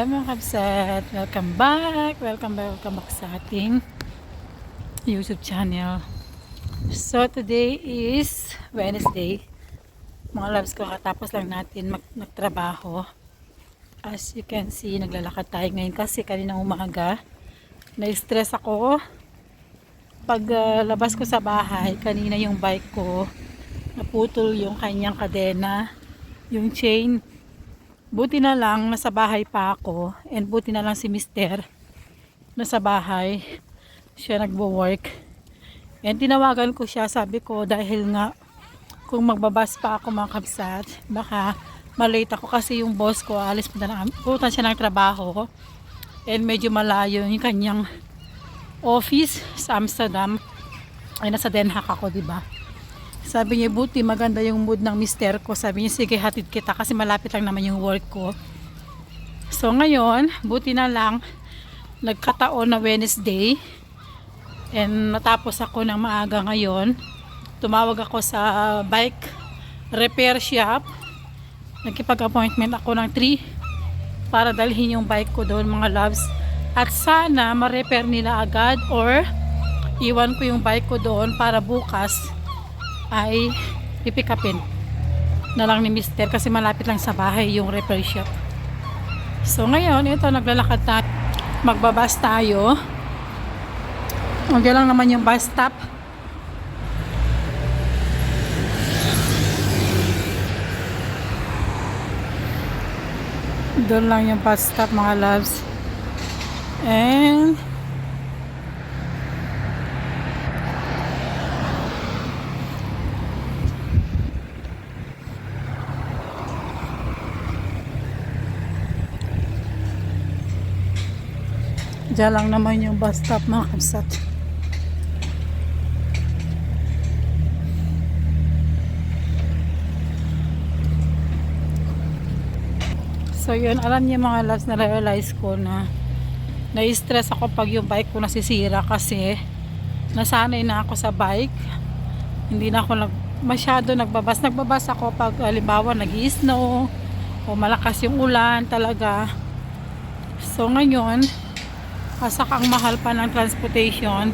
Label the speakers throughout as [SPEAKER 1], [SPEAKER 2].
[SPEAKER 1] mga kabsat, welcome back sa ating YouTube channel. So today is Wednesday mga loves ko, katapos lang natin nagtrabaho. As you can see, naglalakad tayo ngayon kasi kaninang umaga na-stress ako pag labas ko sa bahay. Kanina yung bike ko naputol yung kanyang kadena, yung chain. Buti na lang nasa bahay pa ako, and buti na lang si Mister nasa bahay, siya nagwo-work. And tinawagan ko siya, sabi ko dahil nga kung magbabas pa ako mga kabsat, baka malate ako kasi yung boss ko alis punta siya ng trabaho, and medyo malayo yung kanyang office sa Amsterdam. Ay nasa Den Haag ako, diba? Sabi niya, buti maganda yung mood ng mister ko. Sabi niya, sige hatid kita kasi malapit lang naman yung work ko. So ngayon, buti na lang nagkataon na Wednesday and natapos ako ng maaga ngayon. Tumawag ako sa bike repair shop. Nagkipag-appointment ako ng 3 para dalhin yung bike ko doon mga loves. At sana ma-repair nila agad or iwan ko yung bike ko doon para bukas ay pipikapin na lang ni mister kasi malapit lang sa bahay yung repair shop. So ngayon, ito naglalakad tayo, magbabas tayo. Okay lang naman yung bus stop. Doon lang yung bus stop mga loves. And diyan lang naman yung bus stop mga kabsat. So yun, alam niyo mga loves, na-realize ko na na-stress ako pag yung bike ko nasisira kasi nasanay na ako sa bike. Hindi na ako masyado nagbabas ako pag halimbawa nag-i-snow o malakas yung ulan talaga. So ngayon, pasak ang mahal pa ng transportation.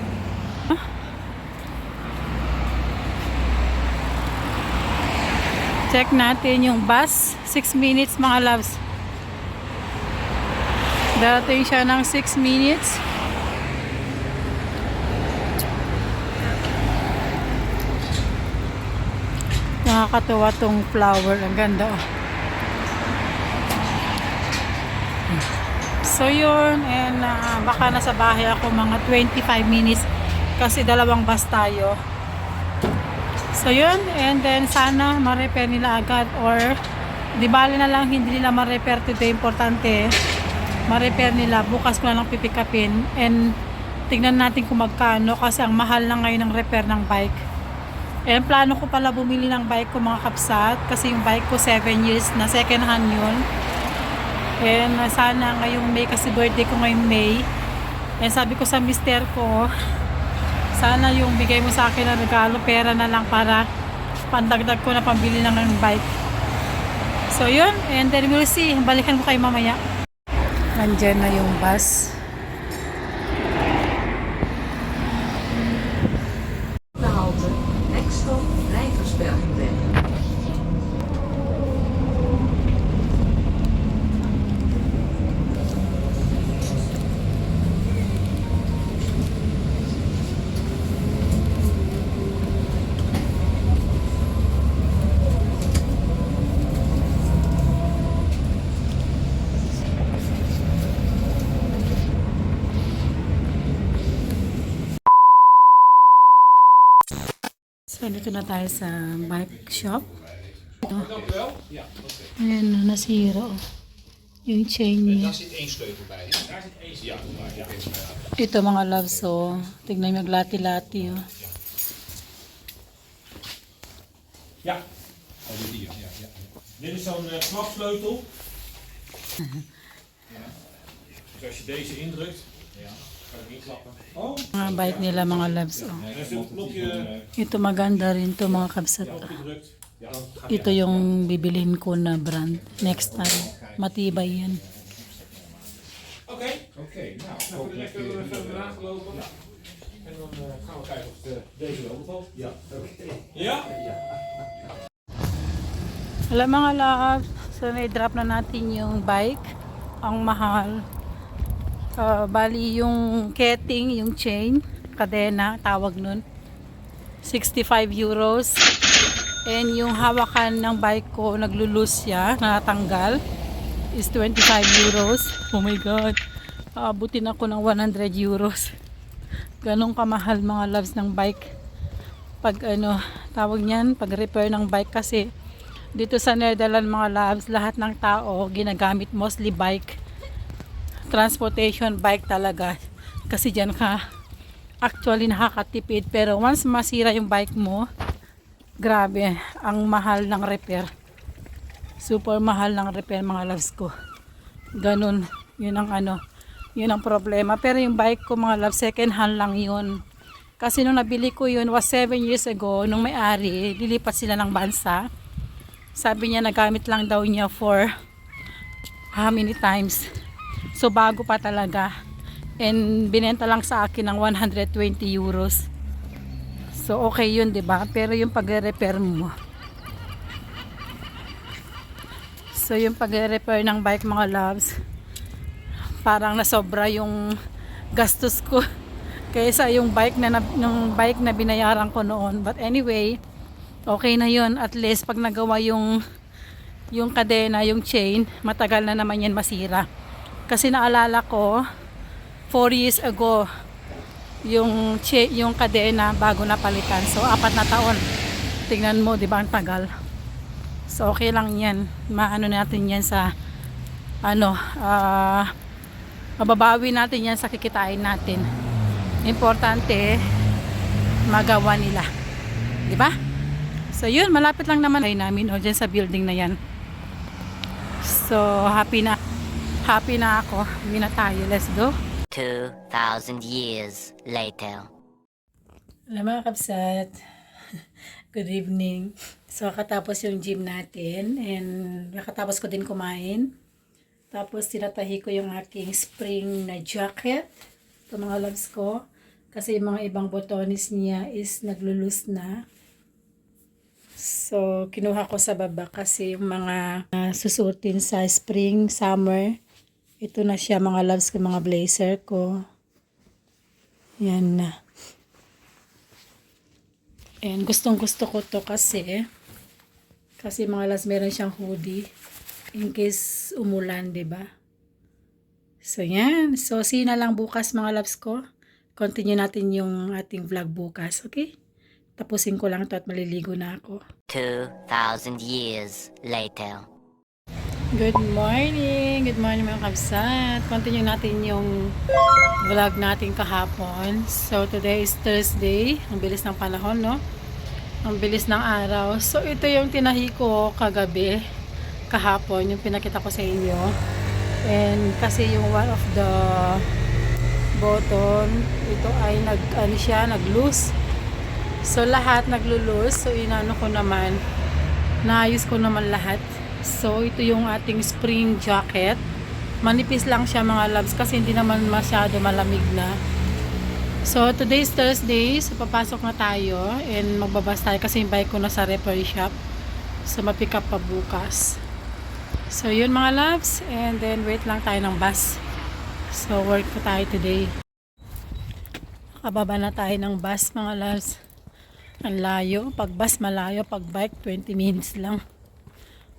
[SPEAKER 1] Check natin yung bus, 6 minutes mga loves. Darating siya ng 6 minutes. Nakakatuwa tong flower, ang ganda oh. So yun, and baka nasa bahay ako mga 25 minutes kasi dalawang bus tayo. So yun, and then sana ma-repair nila agad or di bali na lang hindi nila ma-repair today, importante ma-repair nila, bukas ko na lang pipikapin. And tignan natin kung magkano kasi ang mahal na ngayon ng repair ng bike. And plano ko pala bumili ng bike ko mga kapsat kasi yung bike ko 7 years na, second hand yun. And sana ngayong May, kasi birthday ko ngayong May, and sabi ko sa mister ko, sana yung bigay mo sa akin na regalo, pera na lang para pandagdag ko na pambili ng bike. So yun, and then we'll see, balikan ko kayo mamaya. Nandyan na yung bus.
[SPEAKER 2] Next stop, Rijkersbergenweg.
[SPEAKER 1] So dito na tayo sa bike shop. Ito. Ayan, nasira oh. Yung chain niya. Ito mga loves, so tignan yung maglati-lati oh.
[SPEAKER 3] Ja, oh, dit hier. Ja, ja. Dit is zo'n klapsleutel. Ja. Dus als je deze indrukt, ja, kan ik inklappen. Oh.
[SPEAKER 1] Mga bike nila mga loves oh.
[SPEAKER 3] En als je het knopje
[SPEAKER 1] Ito maganda rin to mga kabsat.
[SPEAKER 3] opgedrukt, ja, dan gaat
[SPEAKER 1] Ito yung bibilhin ko na brand next time. Matibay yan.
[SPEAKER 3] Oké, nou, even lekker verder aangelopen. Ja. En dan gaan we kijken of deze wel bevalt. Ja, oké. Ja? Ja.
[SPEAKER 1] Alam mga loves, so na-drop na natin yung bike. Ang mahal. Bali yung ketting, yung chain, kadena, tawag nun. 65 euros. And yung hawakan ng bike ko, naglulus siya, natanggal, is 25 euros. Oh my God. Aabutin ako ng 100 euros. Ganong kamahal mga loves ng bike. Pag tawag niyan, pag repair ng bike kasi dito sa Netherlands mga loves, lahat ng tao ginagamit mostly bike. Transportation bike talaga. Kasi dyan ka actually nakakatipid. Pero once masira yung bike mo, grabe, ang mahal ng repair. Super mahal ng repair mga loves ko. Ganun, yun ang problema. Pero yung bike ko mga loves, second hand lang yun. Kasi nung nabili ko yun was 7 years ago, nung may-ari, lilipat sila ng bansa. Sabi niya nagamit lang daw niya for how many times. So bago pa talaga. And binenta lang sa akin ng 120 euros. So okay yun, 'di ba? Pero yung pag-repair mo. So yung pag-repair ng bike mga loves, parang nasobra yung gastos ko kaysa yung bike na binayaran ko noon. But anyway, okay na yun. At least pag nagawa yung kadena, yung chain, matagal na naman yan masira. Kasi naalala ko 4 years ago yung kadena bago napalitan. So 4 na taon. Tingnan mo, 'di ba, ang tagal. So okay lang 'yan. Maano natin 'yan sa mababawi natin 'yan sa kikitain natin. Importante magawa nila. 'Di ba? So yun, malapit lang naman ay namin o dyan sa building na yan. So happy na ako. Uwi na tayo. Let's go.
[SPEAKER 4] 2,000 years later.
[SPEAKER 1] Alam mga kapsat, good evening. So katapos yung gym natin and nakatapos ko din kumain. Tapos tinatahi ko yung aking spring na jacket. Ito mga loves ko. Kasi yung mga ibang botones niya is naglulus na. So, kinuha ko sa baba kasi yung mga susutin sa spring, summer. Ito na siya mga loves ko, mga blazer ko. Yan na. And gustong gusto ko to kasi mga loves meron siyang hoodie in case umulan, 'di ba? So, yan. So, see na lang bukas mga loves ko. Continue natin yung ating vlog bukas, okay? Tapusin ko lang to at maliligo na ako.
[SPEAKER 4] 2,000 years later.
[SPEAKER 1] Good morning! Good morning mga kabsat! Continue natin yung vlog natin kahapon. So today is Thursday. Ang bilis ng panahon, no? Ang bilis ng araw. So ito yung tinahi ko kagabi, kahapon, yung pinakita ko sa inyo. And kasi yung one of the button, ito ay nag-loose. So, lahat naglulus. So, inano ko naman. Naayos ko naman lahat. So, ito yung ating spring jacket. Manipis lang siya mga loves kasi hindi naman masyado malamig na. So, today is Thursday. So, papasok na tayo. And magbabas tayo kasi yung bike ko nasa repair shop. So, mapick up pa bukas. So, yun mga loves. And then, wait lang tayo ng bus. So, work pa tayo today. Kababa na tayo ng bus mga loves. Ang layo. Pag bus malayo, pag bike 20 minutes lang.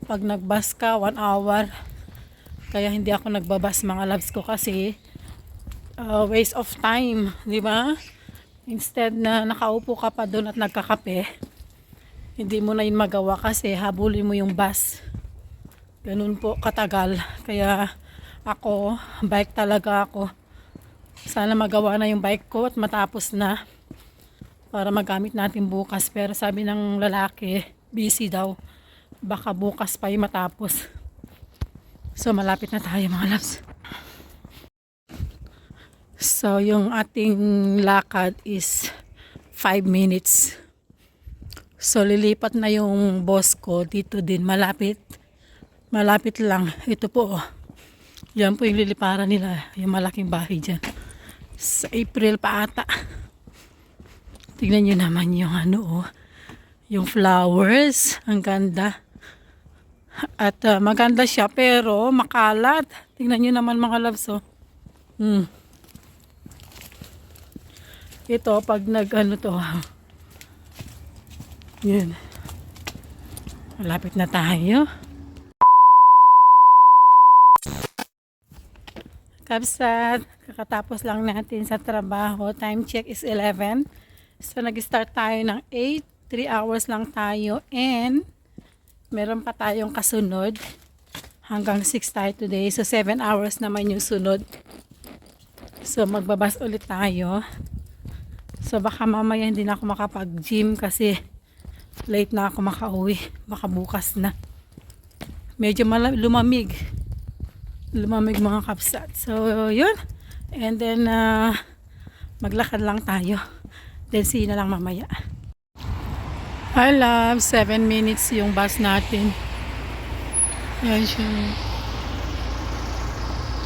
[SPEAKER 1] Pag nag-bus ka 1 hour. Kaya hindi ako nagbabas mga loves ko kasi waste of time, di ba? Instead na nakaupo ka pa doon at nagkakape, hindi mo na yun magawa kasi habulin mo yung bus. Ganun po katagal. Kaya ako, bike talaga ako. Sana magawa na yung bike ko at matapos na para magamit natin bukas. Pero sabi ng lalaki, busy daw. Baka bukas pa yung matapos. So, malapit na tayo mga loves. So, yung ating lakad is 5 minutes. So, lilipat na yung boss ko dito din. Malapit. Malapit lang. Ito po. Yan po yung liliparan nila, yung malaking bahay dyan. Sa April pa ata. Tignan nyo naman yung ano oh, yung flowers. Ang ganda. At maganda siya pero makalat. Tignan nyo naman mga loves oh. Ito pag nag ano to. Yun. Malapit na tayo. Kabsat, kakatapos lang natin sa trabaho. Time check is 11. So nag-start tayo ng 8. 3 hours lang tayo and meron pa tayong kasunod. Hanggang 6 tayo today. So 7 hours naman yung sunod. So magbabas ulit tayo. So baka mamaya hindi na ako makapag-gym kasi late na ako makauwi. Baka bukas na. Medyo lumamig. Lumamig mga kapsat. So yun. And then maglakad lang tayo. Then see you na lang mamaya. I love 7 minutes yung bus natin. Yan siya.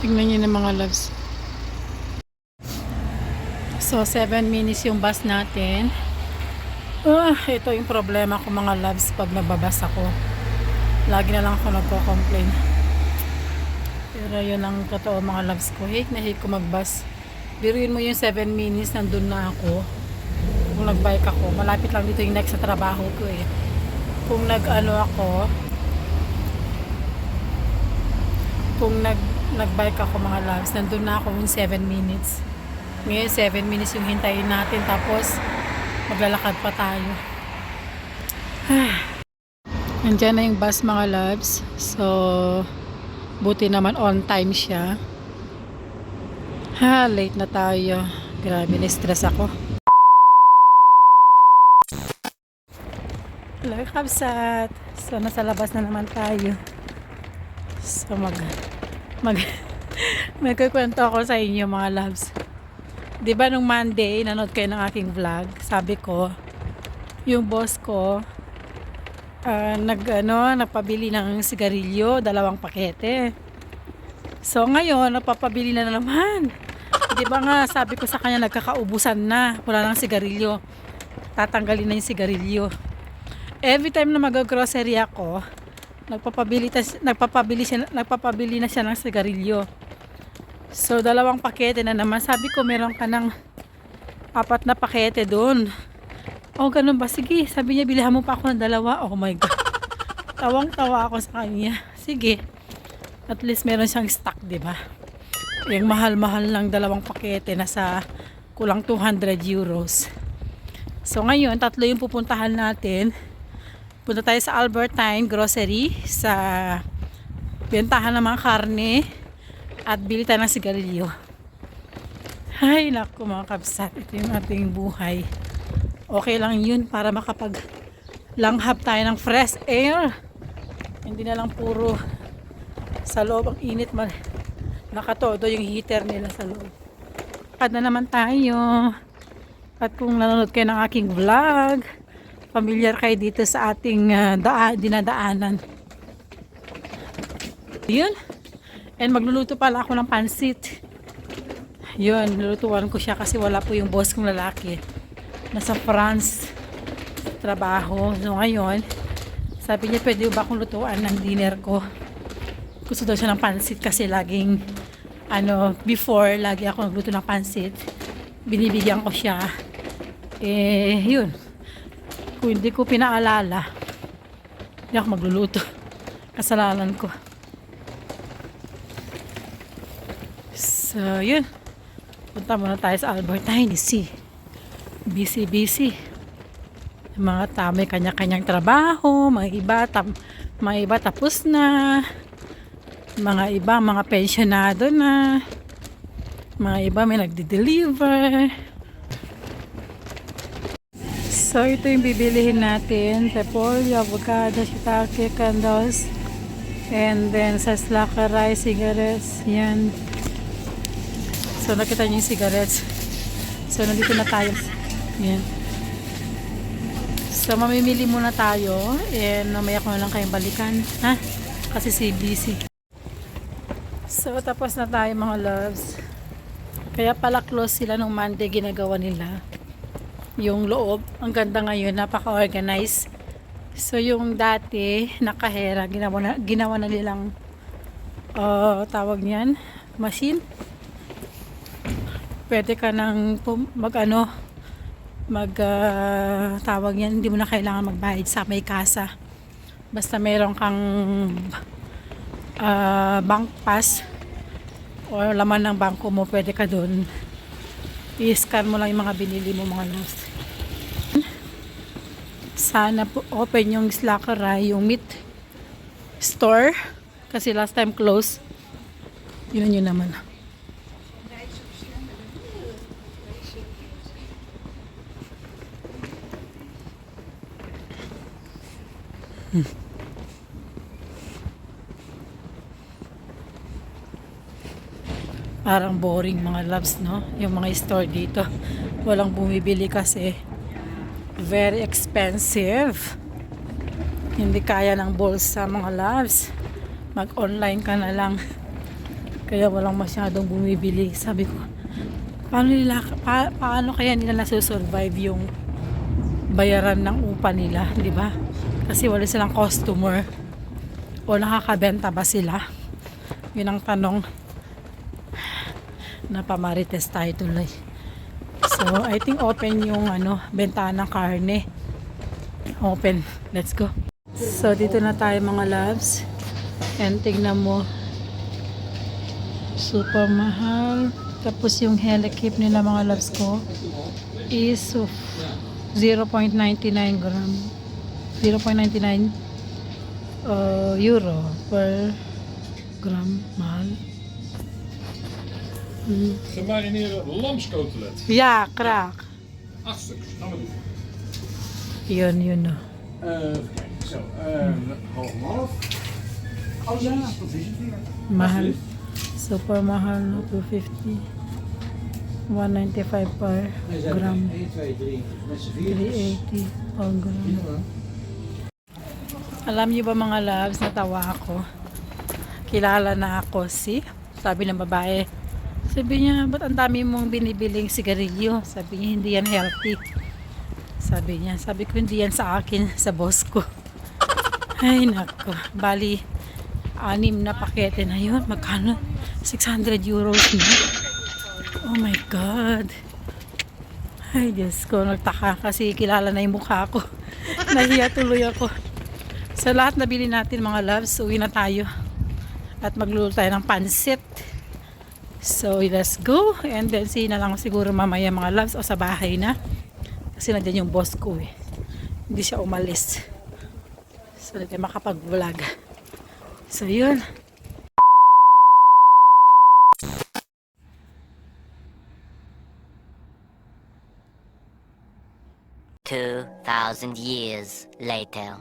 [SPEAKER 1] Tingnan nyo na mga loves. So 7 minutes yung bus natin. Ito yung problema ko mga loves pag nababas ako. Lagi na lang ako nagko-complain. Pero yun ang totoo mga loves ko. Hate na hate ko mag-bus. Biruin mo yung 7 minutes, nandun na ako. Kung nag-bike ako, malapit lang dito yung next sa trabaho ko eh. Kung nag-bike ako mga loves, nandun na ako yung 7 minutes. Ngayon 7 minutes yung hintayin natin tapos maglalakad pa tayo. Nandyan na yung bus mga loves. So buti naman on time siya. Late na tayo. Grabe, na-stress ako. Hello, kabsat. So, nasa labas na naman tayo. So, magkukwento ako sa inyo mga loves. Diba nung Monday, nanood kayo ng aking vlog, sabi ko, yung boss ko, nagpabili ng sigarilyo, 2 pakete. So, ngayon, napapabili na naman. Diba nga, sabi ko sa kanya, nagkakaubusan na. Wala nang sigarilyo. Tatanggalin na yung sigarilyo. Every time na mag-grocery ako, nagpapabili na siya ng sigarilyo. So, 2 pakete na naman. Sabi ko, meron ka ng 4 na pakete doon. Oh, ganun ba? Sige. Sabi niya, bilihan mo pa ako ng 2. Oh my God. Tawang-tawa ako sa kanya. Sige. At least meron siyang stock, di ba? Yung mahal-mahal ng 2 pakete na sa kulang 200 euros. So, ngayon, 3 yung pupuntahan natin. Punta tayo sa Albertine Grocery sa bentahan ng mga karne at bili tayo ng sigarilyo. Ay naku mga kabsat, ito yung ating buhay. Okay lang yun para makapaglanghap tayo ng fresh air. Hindi na lang puro sa loob ang init. Nakatodo yung heater nila sa loob. Kad na naman tayo. At kung nanonood kayo ng aking vlog, familiar kayo dito sa ating dinadaanan. Yun. And magluluto pala ako ng pansit. Yun, lulutuan ko siya kasi wala po yung boss kong lalaki. Nasa France trabaho. So ngayon, sabi niya pwede ba akong lutuan ng dinner ko. Gusto daw siya ng pansit kasi laging before, lagi ako nagluto ng pansit. Binibigyan ko siya. Yun. Kung hindi ko pinaalala, hindi ako magluluto. Kasalanan ko. So, yun. Punta muna tayo sa Albertine. Busy. Mga tao may kanya-kanyang trabaho. Mga iba tapos na. Mga iba, mga pensionado na. Mga iba may nagde-deliver. So, ito yung bibilihin natin. Repolyo, avocado, shiitake, candles. And then, sa slacker rice, cigarettes. Yan. So, nakita niyo yung cigarettes. So, nandito na tayo. Yan. So, mamimili muna tayo. And, mamaya ko na lang kayong balikan. Ha? Kasi si busy. So, So, tapos na tayo mga loves. Kaya pala close sila nung Monday ginagawa nila. Yung loob, ang ganda ngayon, napaka-organized. So, yung dati, nakahera, ginawa na nilang tawag niyan, machine. Pwede ka nang tawag niyan, hindi mo na kailangan magbayad sa may kasa. Basta meron kang bank pass o laman ng bangko mo, pwede ka doon i-scan mo lang yung mga binili mo mga loves. Sana po open yung Slackery, yung meat store, kasi last time close. Yun naman. Parang boring mga loves, no? Yung mga store dito. Walang bumibili kasi very expensive. Hindi kaya ng bulsa mga loves. Mag-online ka na lang. Kaya walang masyadong bumibili. Sabi ko, paano kaya nila nasusurvive yung bayaran ng upa nila, di ba? Kasi wala silang customer. O nakakabenta ba sila? Yun ang tanong. Napamarites tayo tuloy. So, I think open yung bentahan ng karne. Open. Let's go. So, dito na tayo mga loves. And tignan mo. Super mahal. Tapos yung helikip nila mga loves ko is 0.99 gram. 0.99 euro per gram. Mahal.
[SPEAKER 3] Gemarineerde lamscotelet.
[SPEAKER 1] Ja, graag.
[SPEAKER 3] 8 stuks. Gaan we doen.
[SPEAKER 1] Yun.
[SPEAKER 3] Even kijken. Zo, half en half. Oh ja, provision.
[SPEAKER 1] Mahal. Super mahal, no? 250. 195 per gram. 380 per gram. Alam niyo ba mga loves, natawa ako. Kilala na ako sabi ng babae. Sabi niya, ba't ang dami mong binibiling sigarilyo? Sabi niya, hindi yan healthy. Sabi niya, sabi ko, hindi yan sa akin, sa boss ko. Ay, nako. Bali, 6 na pakete na yun. Magkano? 600 euros na. Oh my God. Ay, Diyos ko, nagtaka kasi kilala na yung mukha ko. Nahiya tuloy ako. Sa lahat na bili natin mga loves, uwi na tayo. At magluluto tayo ng pansit. So, let's go. And then, see na lang siguro mamaya mga loves o sa bahay na. Kasi nandiyan yung boss ko eh. Hindi siya umalis. So, hindi makapag-vlog. So, yun.
[SPEAKER 4] $2,000 years later.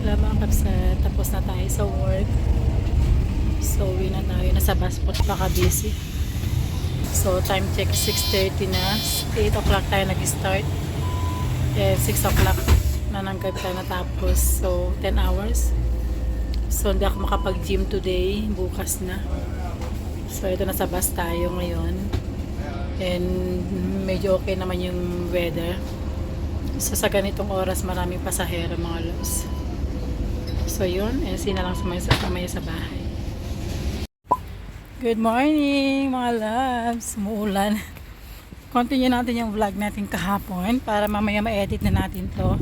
[SPEAKER 1] Wala mga kaps, tapos na tayo sa work. So, uwi na tayo. Nasa bus po, baka busy. So, time check 6:30 na. 8 o'clock tayo nag-start. 6 o'clock na ng gabi tayo natapos. So, 10 hours. So, hindi ako makapag-gym today. Bukas na. So, ito nasa bus tayo ngayon. And, medyo okay naman yung weather. So, sa ganitong oras, maraming pasahero mga loves. So, yun. And, see na lang mamaya sa bahay. Good morning mga loves. Umuulan. Continue natin yung vlog natin kahapon para mamaya ma-edit na natin to.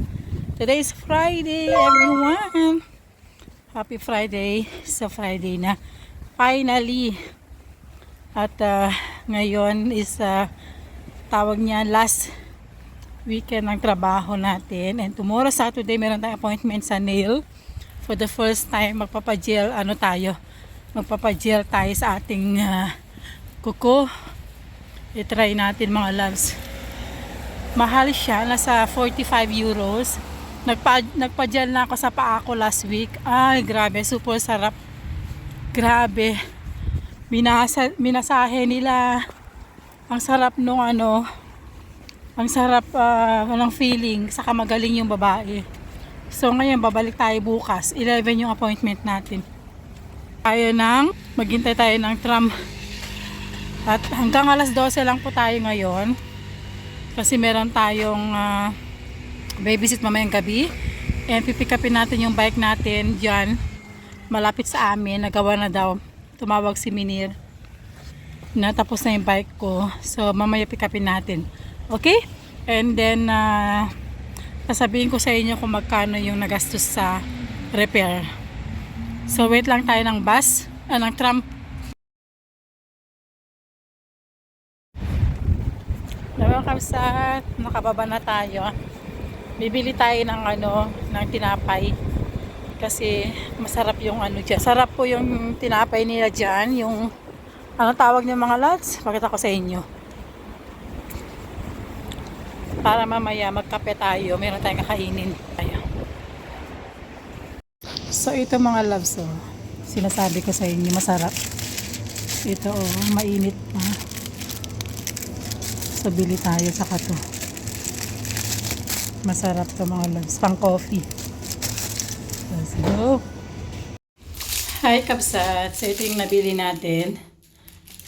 [SPEAKER 1] Today is Friday everyone. Happy Friday. So Friday na. Finally. At ngayon is tawag niya last weekend ng trabaho natin. And tomorrow Saturday meron tayong appointment sa nail. For the first time magpapagel magpapagel tayo sa ating kuko. I-try natin mga loves. Mahal siya, nasa 45 euros. Nagpa-gel na ako sa paa ko last week. Ay, grabe, super sarap. Grabe. Minasahe nila. Ang sarap nung ang sarap ng feeling. Saka magaling yung babae. So ngayon, babalik tayo bukas. 11 yung appointment natin. Maghintay tayo ng tram. At hanggang alas 12 lang po tayo ngayon. Kasi meron tayong babysit mamayang gabi. And pipick upin natin yung bike natin dyan. Malapit sa amin. Nagawa na daw. Tumawag si Minir. Natapos na yung bike ko. So mamaya pick upin natin. Okay? And then sasabihin ko sa inyo kung magkano yung nagastos sa repair. So wait lang tayo ng bus. Ng tram. Welcome sa nakababa na tayo. Bibili tayo ng ng tinapay. Kasi masarap yung dyan. Sarap po yung tinapay nila dyan. Yung tawag niyo mga lads? Pakita ko sa inyo. Para mamaya magkape tayo. Meron tayong kakainin. So ito mga loves, sinasabi ko sa inyo, masarap. Ito mainit pa. So bili tayo sa kato. Masarap to mga loves, pang coffee. Let's go. Hi kabsat. So ito yung nabili natin.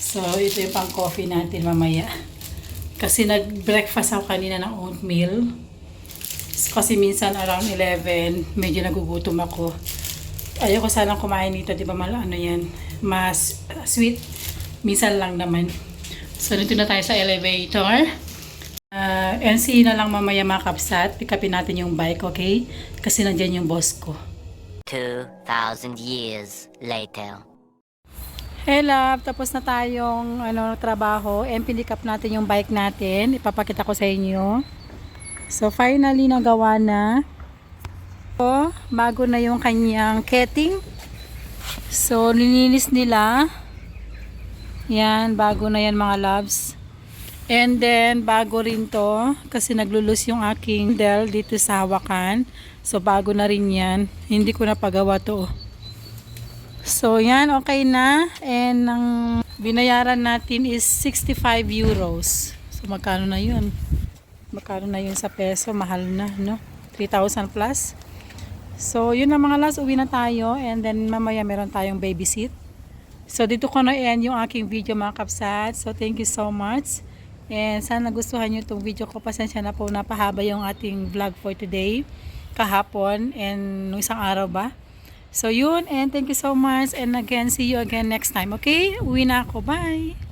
[SPEAKER 1] So ito yung pang coffee natin mamaya. Kasi nag-breakfast ako kanina ng oatmeal. Kasi minsan around 11, medyo nagugutom ako. Ayoko sanang kumain nito, di ba yan, mas sweet. Minsan lang naman. So dito na tayo sa elevator. NC na lang mamaya mga kapsat. Pick upin natin yung bike, okay? Kasi nandyan yung boss ko.
[SPEAKER 4] 2,000 years later.
[SPEAKER 1] Hey love, tapos na tayong trabaho. And pinick up natin yung bike natin. Ipapakita ko sa inyo. So finally nagawa na. So, bago na yung kanyang ketting. So nilinis nila. Yan, bago na yan mga loves. And then bago rin to kasi naglulus yung aking Dell dito sa hawakan. So bago na rin yan. Hindi ko na pagawa to. So yan, okay na. And ang binayaran natin is 65 euros. So magkano na yun? Magkano na yun sa peso? Mahal na, no? 3,000 plus. So, yun na mga last. Uwi na tayo. And then, mamaya meron tayong babysit. So, dito ko na end yung aking video mga kapsat. So, thank you so much. And sana nagustuhan nyo itong video ko. Pasensya na po, napahaba yung ating vlog for today. Kahapon. And nung isang araw ba? So, yun. And thank you so much. And again, see you again next time. Okay? Uwi na ako. Bye!